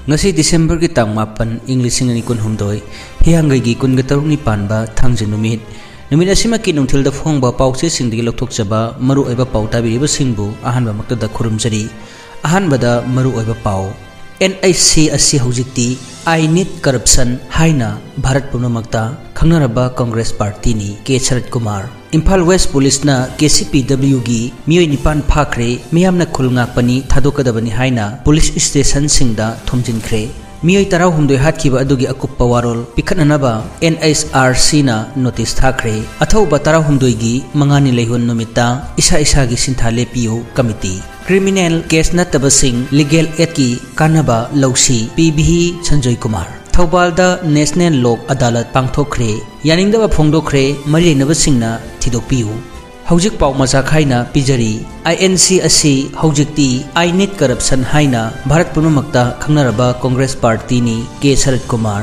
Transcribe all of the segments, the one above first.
ngasi December ki tang mapan ing lising ani kun humdoi hiangai gi kun ga taruk ni panba thangje numit asima ki nungthil da phongba pause singdigi lokthok chaba maru oiba pauta bi ba singbu ahanba makta da khurumjari ahanba da maru oiba pau NIC asi hojikti I need corruption haina Bharat Punamakta khangnaraba Congress Party ni K Sharat Kumar Imphal West Police na KCPW gi miyoi nipan phakre miyamna khulnga pani thadokadabani haina police station singda thomjinkhre miyoi tarau humdoi hatkhiba adugi akuppa warol pikhananaba NSRC na notice thakre athauba tarau humdoi gi mangani leihon numita isa gi sintha lepiyo committee criminal case natabasing legal aid ki kanaba lausi PBhi Sanjoy Kumar Thobal da National Lok Adalat pangthokre yaningdaba phongdokre mari leinabasingna thidokpiu Hojik pau maja khaina pijari INC asi hojikti I need corruption haina Bharat Punamakta khangnaraba Congress Party ni K Sharat Kumar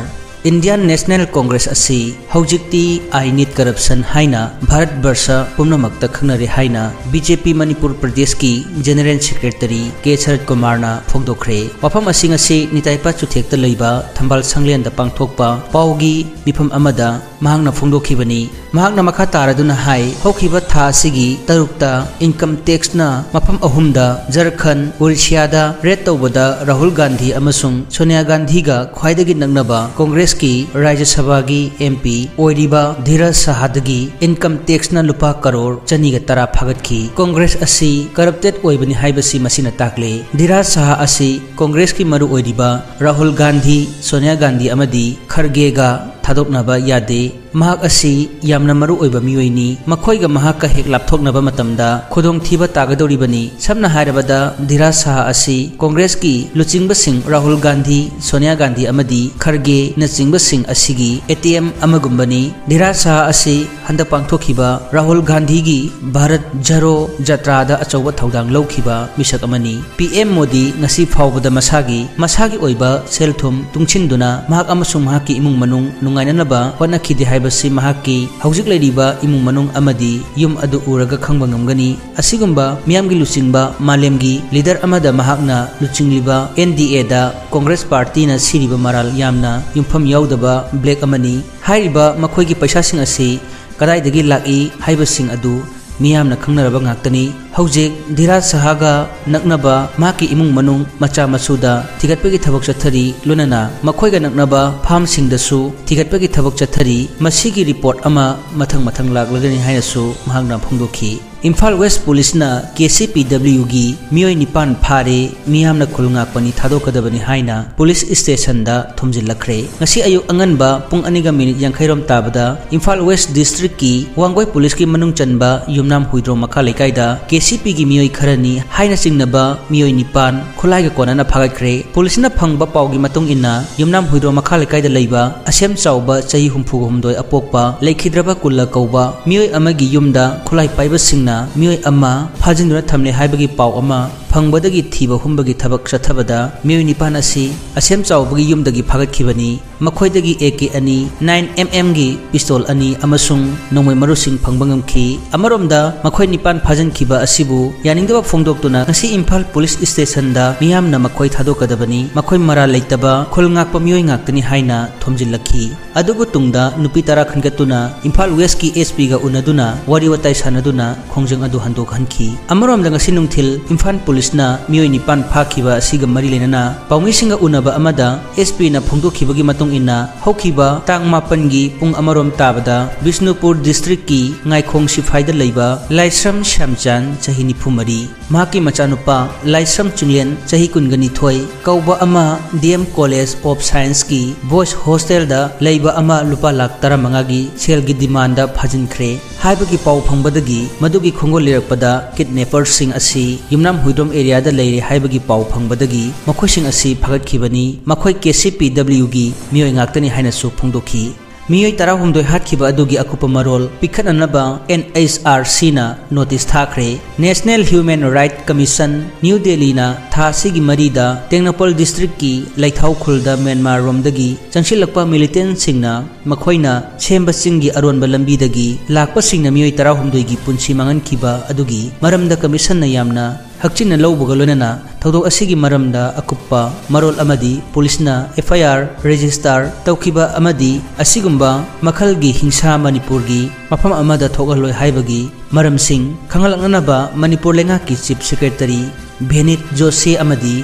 Indian National Congress asi hojikti I need corruption haina Bharat Barsha Punamakta khangnare haina BJP Manipur Pradesh ki General Secretary K Sharat Kumar na phongdokre wafam asing asi nitaipa chuthekta leiba thambal sanglen da pangthokpa paugi mifam amada mahangna phongdokhibani mahakna makha taraduna hai hokhiba tha sigi tarukta income tax na mafam ahumda Jharkhand Orissa da red tawbada Rahul Gandhi amasung Sonia Gandhi ga khwaidagi nagnaba Congress ki Rajya Sabha gi MP oiriba Dhiraj Sahadagi income tax na lupa crore chani ga tara phagatki Congress asi corrupted oibani haibasi masina takle Dhiraj Saha asi Congress ki maru oiriba Rahul Gandhi Sonia Gandhi amadi Kharge ga thadoknaba yade mahak asi yamna maru oiba miyoini makhoi ga mahak ka hek lapthoknaba matamda khudong thiba tagadoribani samna hairabada Dhiraj Saha asi Congress ki luchingba sing Rahul Gandhi Sonia Gandhi amadi Kharge na chingba sing asigi ATM amagumbani Dhiraj Saha asi handa pangthokhiba Rahul Gandhi gi Bharat Jaro Jatra da achoba thaudang lawkhiba misak amani PM Modi ngasi phawbada masagi oiba selthum tungchinduna mahak amasung mahak ki imung manung nungainanaba honakhidi haibasi mahaki hojik leiriba imung manung amadi yum adu uraga khangba ngamgani asigumba miyamgi luchingba malemgi leader amada mahakna luchingliba NDA da Congress Party na siriba maral yamna yumpham yaudaba black amani hairiba makhoigi paisa sing asi kadaidagi laki haibasing adu miyamna khangnaraba ngaktani hojik Dhiraj Saha ga naknaba maki imung manung macha masuda thigatpagi thabak chathari lunana makhoiga naknaba farm singdasu thigatpagi thabak chathari masigi report ama mathang laglagani hainasu mahangna phongdokhi Imphal West Police na KCPW gi miyoi nipan phare miyamna khulunga pani thadokadabani haina police station da thomjilakre ngasi ayuk anganba pung aniga minute yankairom tabada Imphal West District ki Wangoi Police ki manung chanba yumnam huidro makha lekai da KCP gi miyoi kharani haina singnaba miyoi nipan khulai ga konana phagakre police na phangba paugi matung inna yumnam huidro makha lekai da leiba asem chauba chahi humphugumdoi apokpa leikhidraba kulla kauba miyoi amagi yumda khulai paiba singna miyoi amma phajinduna thamle haibagi pau ama phangbadagi thiba humbagi thabak chathabada miyoi nipan asi asem chawbagi yumdagi phagatkhibani makhoidagi AK ani 9mm gi pistol ani amasung nongmai marusing phangbangamkhi amaromda makhoi nipan phajankhiba asibu yaningdaba phongdoktuna ngasi Imphal Police Station da miyamna makhoi thadokadabani makhoi mara leitaba khulngakpa miyoi ngaktani haina thomjilakhi adubu tungda nupi tara khangatuna Imphal West ki SP ga unaduna wari watai sanaduna khongjang adu handok hanki amaromda ngasi nungthil Imphal Police na miyoi nipan phakhiba asiga mari lenana paumi singa unaba amada SP na phongdokhibagi matung ina hokhiba tang mapan gi pung amarom tabada Bishnupur District ki ngaikhong sifaida leiba Laisram Shamchan chahi nifumari mahaki machanupa Laisram Chunglen chahi kungani thoi kauba ama DM College of Science ki Boys Hostel da leiba ama lupa lakh taramanga gi sel gi demand da phajinkhre haibagi pau phangbadagi madugi khongol lirakpada kidnapper sing asi yumnam huidrom area da leire haibagi pau phangbadagi makhoi sing asi phagatkhibani makhoi KCPW gi miyoi ngaktani haina su phongdokhi miyoi tara humdoi hatkhiba adugi akupa marol pikhananaba NHRC na notice thakre National Human Rights Commission New Delhi na thasigi marida Tengnapol District ki Laithau Khulda Myanmar romdagi changsilakpa militant singna makhoina chemba singgi aronba lambidagi lakpa singna miyoi tara humdoi gi punsi mangan khiba adugi maramda commission na yamna hakchinna lawbuga loinana thodok asigi maramda akuppa marol amadi police na FIR register tawkiba amadi asigumba makhalgi hingsa Manipur gi mafam amada thogaloi haibagi maramsing khangalaknaba Manipur lenga ki chief secretary Bhenit Joshi amadi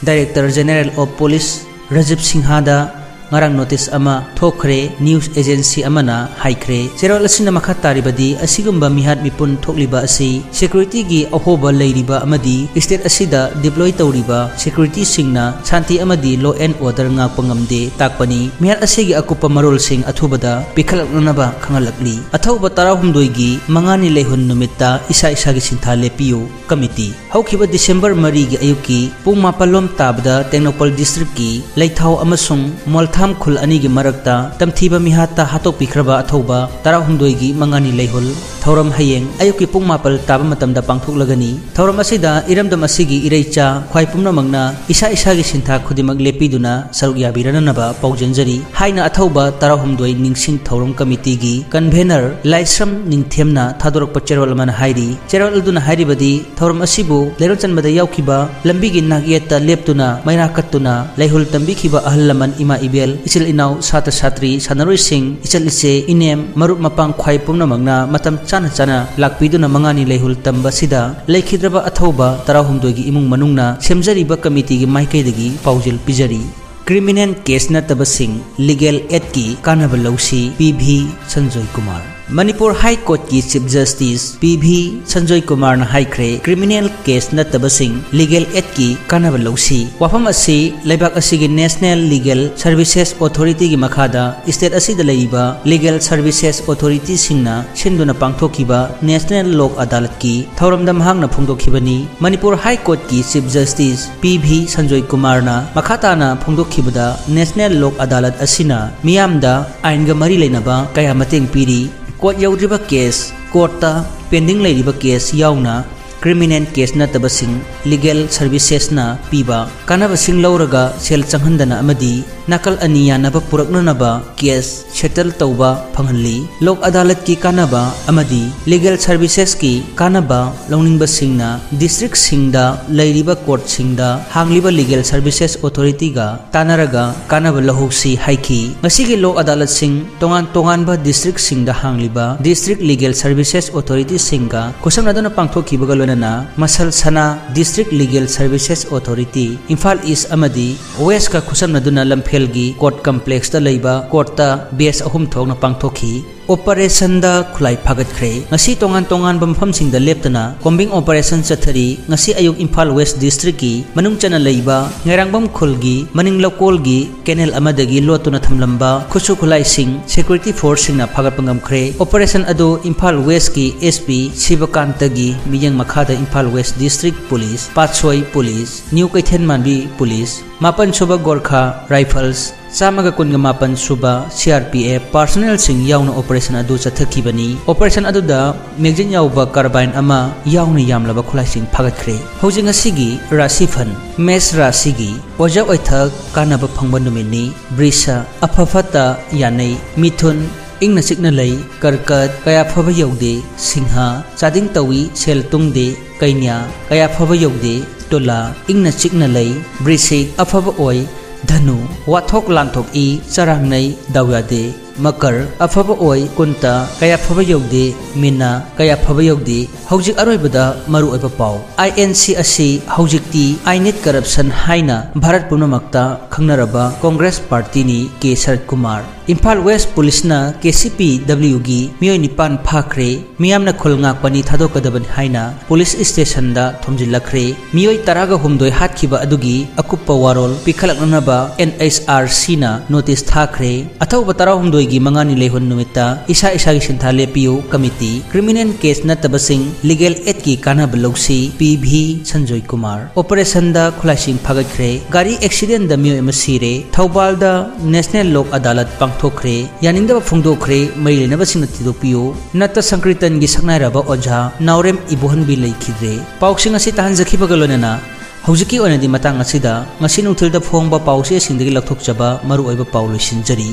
director general of police Rajiv Singha da ngarang notice ama thokre news agency amana haikre cheral asina makha taribadi asigumba mihat mipun thokliba asi security gi ahoba leiriba amadi state asida deploy tawriba security singna shanti amadi law and order nga pangamde takpani mihat asigi akupa marol sing athubada pikhalaknaba khangalakli athauba tarahumdoi gi mangani lehun numitta isa isa gi sintha lepiu committee haukiba December 3 gi ayuki pung mapalom tabda Technopol district gi leithau amasung tham khul ani gi marakta tamthiba mihata hatok pikraba athauba tarahumdoi gi mangani leihol thoram hayeng ayuki pung mapal taba matamda pangthuk lagani thoram asida iramdam asigi ireicha khwai pumna mangna isa isa gi sintha khudimak lepiduna saruk yabirana naba paujenjari haina athauba tarahumdoi ningsing thoram committee gi convener laisram ningthemna thadorak pacherol man hairi cherol duna haribadi thoram asibu leronchan bada yaukiba lambi gi nagyeta leptuna maira kattuna leihol tambi khiba ahallaman ima ibel ichil inaw sata satri sanaroi sing ichal ise inem marup mapang khwai pumna magna matam chana chana lakpiduna mangani leihul tamba sida leikhidraba athauba tarahumdoi gi imung manungna semjariba committee gi maikaidagi paujil pijari criminal case natabasing legal aid ki kanaba lausi PV Sanjoy Kumar Manipur High Court ki Chief Justice PV Sanjoy Kumar na haikre criminal case natabasing legal aid ki kanaba lausi wafam asi leibak asigi National Legal Services Authority gi makhada state asida leiba Legal Services Authority singna sinduna pangthokiba National Lok Adalat ki thoramdam hangna phungdokhibani Manipur High Court ki Chief Justice PV Sanjoy Kumar na makhata na phungdokhibada National Lok Adalat asina miyamda ainga mari leinaba kaya mateng piri court yaudriba case courta pending leiriba case yauna criminal case natabasing legal services na piba kanabasing lauraga sel changhandana amadi nakal aniya naba puraknanaba case settle tauba phanghanli lok adalat ki kanaba amadi legal services ki kanaba longningbasingna district singda leiriba court singda hangliba legal services authority ga tanaraga kanaba lahosi haiki ngasigi lok adalat sing tongan tongan ba district singda hangliba district legal services authority singa kusangna pangthokhibaga na masal sana district legal services authority Imphal East amadi West ka khusam naduna lamfelgi court complex ta leiba court ta base ahum thok na pangthokhi operation da khulai phagat khre ngasi tongan tongan bampham sing da leptana combing operation chathari ngasi ayuk Imphal West district ki manung chana leiba ngairangbam khulgi maning lokol gi canal amadagi lotuna thamlamba khusu khulai sing security force sing na phagat pangam khre operation adu Imphal West ki SP Sivakanta gi miyang makhada Imphal West district police Patsoi police New Kaithen Manbi police Mapan Suba Gorkha Rifles Samaga kunga mapan suba CRPF personnel sing yauna operation adu chathakibani operation adu da megjin yauba carbine ama yauna yamlaba khulai sing phagatkhre hojing asigi rasifan mes rasigi oja oithak kanaba phangba numini brisa afafata yanai mithun ingna sikna lei karkat kaya phaba yaude singha chading tawi sel tungde kainya kaya phaba yaude tola ingna sikna lei brisik afaba oi Dhanu wathok lanthok I charang nei dawyade makar afaba oi kunta kaya phaba yogde mina kaya phaba yogde hojik aroibada maru oiba pau INC asi hojikti ainet corruption haina Bharat punamakta khangnaraba Congress party ni K Sharat Kumar Imphal West police na KCPW gi miyoi nipan phakre miyamna khulnga pani thadokadaban haina police station da thomjilakre miyoi taraga humdoi hatkhiba adugi akuppa warol pikhalaknaba NHRC na notice thakre athau batara humdoi gi mangani lehon numita isa isa gi sintha lepiu committee criminal case natabasing legal aid ki kana blausi PV Sanjoy Kumar operation da khulaising phagakre gari accident da miyoi masire Thoubal da National Lok Adalat thokre yaningda phungdokre mailena basingna tidopio natta sankritan gi saknairaba oja naurem ibuhan bi leikhidre pauksing asi tahan jakhi bagalonena hojiki onadi matang asida ngasi nuthilda phongba pause singdagi lathokchaba maru oiba paulo sinjari